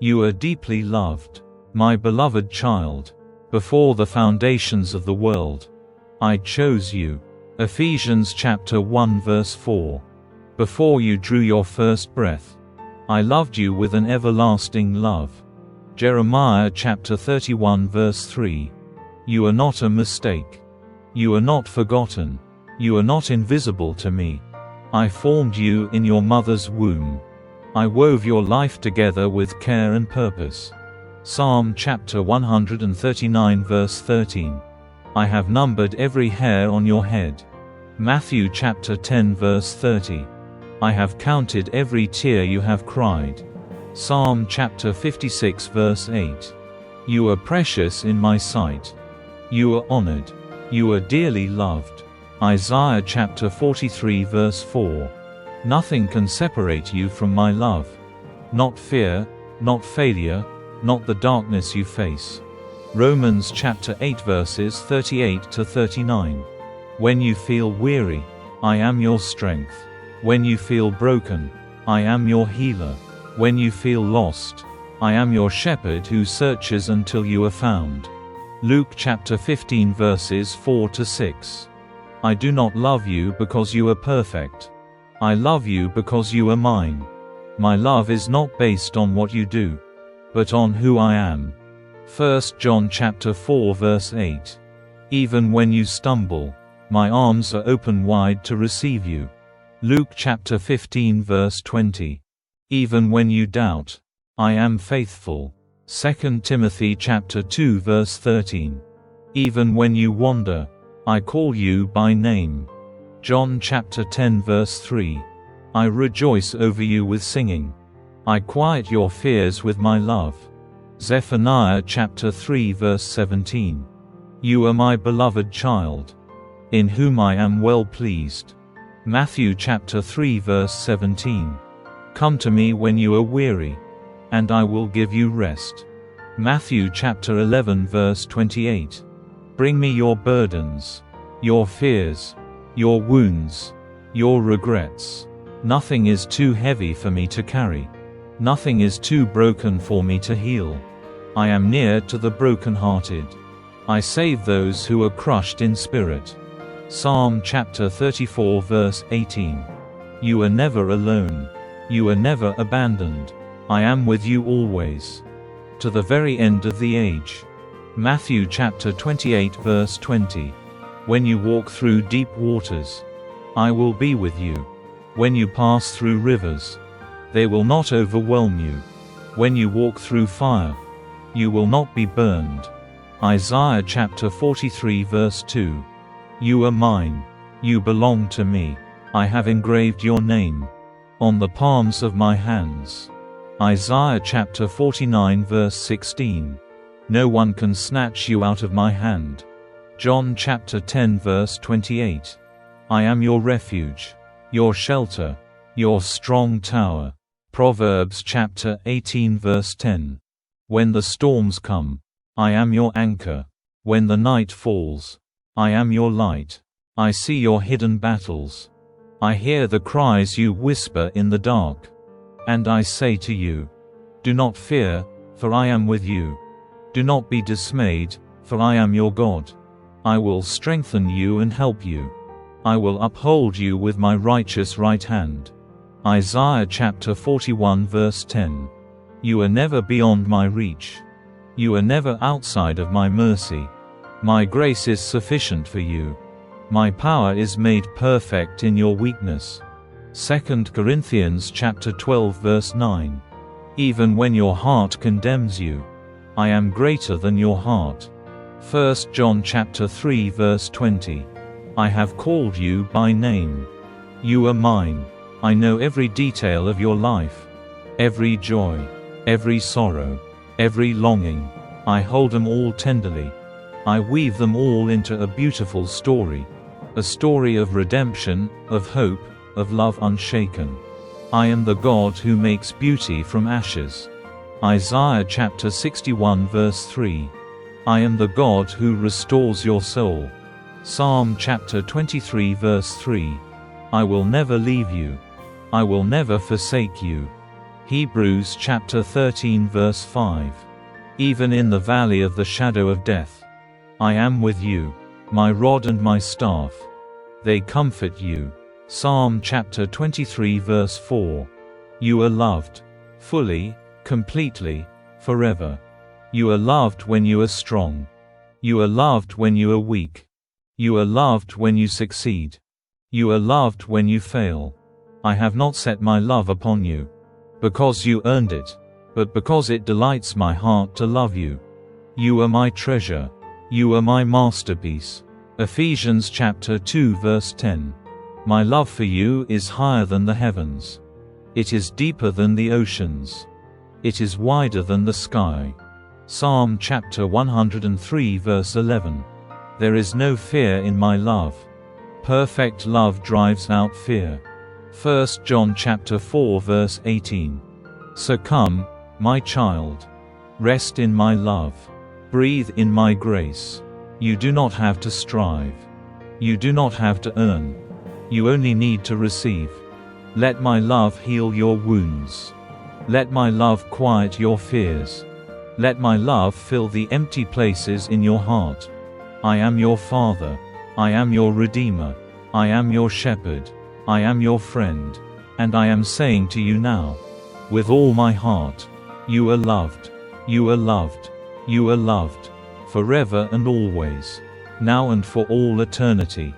You are deeply loved, my beloved child. Before the foundations of the world, I chose you. Ephesians chapter 1 verse 4. Before you drew your first breath, I loved you with an everlasting love. Jeremiah chapter 31 verse 3. You are not a mistake. You are not forgotten. You are not invisible to me. I formed you in your mother's womb. I wove your life together with care and purpose. Psalm chapter 139 verse 13. I have numbered every hair on your head. Matthew chapter 10 verse 30. I have counted every tear you have cried. Psalm chapter 56 verse 8. You are precious in my sight. You are honored. You are dearly loved. Isaiah chapter 43 verse 4. Nothing can separate you from my love. Not fear, not failure, not the darkness you face. Romans chapter 8 verses 38 to 39. When you feel weary, I am your strength. When you feel broken, I am your healer. When you feel lost, I am your shepherd who searches until you are found. Luke chapter 15 verses 4 to 6. I do not love you because you are perfect. I love you because you are mine. My love is not based on what you do, but on who I am. 1 John chapter 4 verse 8. Even when you stumble, my arms are open wide to receive you. Luke chapter 15 verse 20. Even when you doubt, I am faithful. 2 Timothy chapter 2 verse 13. Even when you wander, I call you by name. John chapter 10 verse 3. I rejoice over you with singing. I quiet your fears with my love. Zephaniah chapter 3 verse 17. You are my beloved child, in whom I am well pleased. Matthew chapter 3 verse 17. Come to me when you are weary, and I will give you rest. Matthew chapter 11 verse 28. Bring me your burdens, your fears, your wounds, your regrets. Nothing is too heavy for me to carry. Nothing is too broken for me to heal. I am near to the brokenhearted. I save those who are crushed in spirit. Psalm chapter 34 verse 18. You are never alone. You are never abandoned. I am with you always, to the very end of the age. Matthew chapter 28 verse 20. When you walk through deep waters, I will be with you. When you pass through rivers, they will not overwhelm you. When you walk through fire, you will not be burned. Isaiah chapter 43 verse 2. You are mine. You belong to me. I have engraved your name on the palms of my hands. Isaiah chapter 49 verse 16. No one can snatch you out of my hand. John chapter 10 verse 28. I am your refuge, your shelter, your strong tower. Proverbs chapter 18 verse 10. When the storms come, I am your anchor. When the night falls, I am your light. I see your hidden battles. I hear the cries you whisper in the dark. And I say to you, do not fear, for I am with you. Do not be dismayed, for I am your God. I will strengthen you and help you. I will uphold you with my righteous right hand. Isaiah chapter 41 verse 10. You are never beyond my reach. You are never outside of my mercy. My grace is sufficient for you. My power is made perfect in your weakness. 2 Corinthians chapter 12 verse 9. Even when your heart condemns you, I am greater than your heart. 1 John chapter 3 verse 20. I have called you by name. You are mine. I know every detail of your life. Every joy, every sorrow, every longing. I hold them all tenderly. I weave them all into a beautiful story. A story of redemption, of hope, of love unshaken. I am the God who makes beauty from ashes. Isaiah chapter 61 verse 3. I am the God who restores your soul. Psalm chapter 23 verse 3. I will never leave you. I will never forsake you. Hebrews chapter 13 verse 5. Even in the valley of the shadow of death, I am with you. My rod and my staff, they comfort you. Psalm chapter 23 verse 4. You are loved. Fully, completely, forever. You are loved when you are strong. You are loved when you are weak. You are loved when you succeed. You are loved when you fail. I have not set my love upon you, because you earned it, but because it delights my heart to love you. You are my treasure. You are my masterpiece. Ephesians chapter 2 verse 10. My love for you is higher than the heavens. It is deeper than the oceans. It is wider than the sky. Psalm chapter 103 verse 11. There is no fear in my love. Perfect love drives out fear. 1 John chapter 4 verse 18. So come, my child. Rest in my love. Breathe in my grace. You do not have to strive. You do not have to earn. You only need to receive. Let my love heal your wounds. Let my love quiet your fears. Let my love fill the empty places in your heart. I am your Father. I am your Redeemer. I am your Shepherd. I am your friend. And I am saying to you now, with all my heart, you are loved. You are loved. You are loved. Forever and always. Now and for all eternity.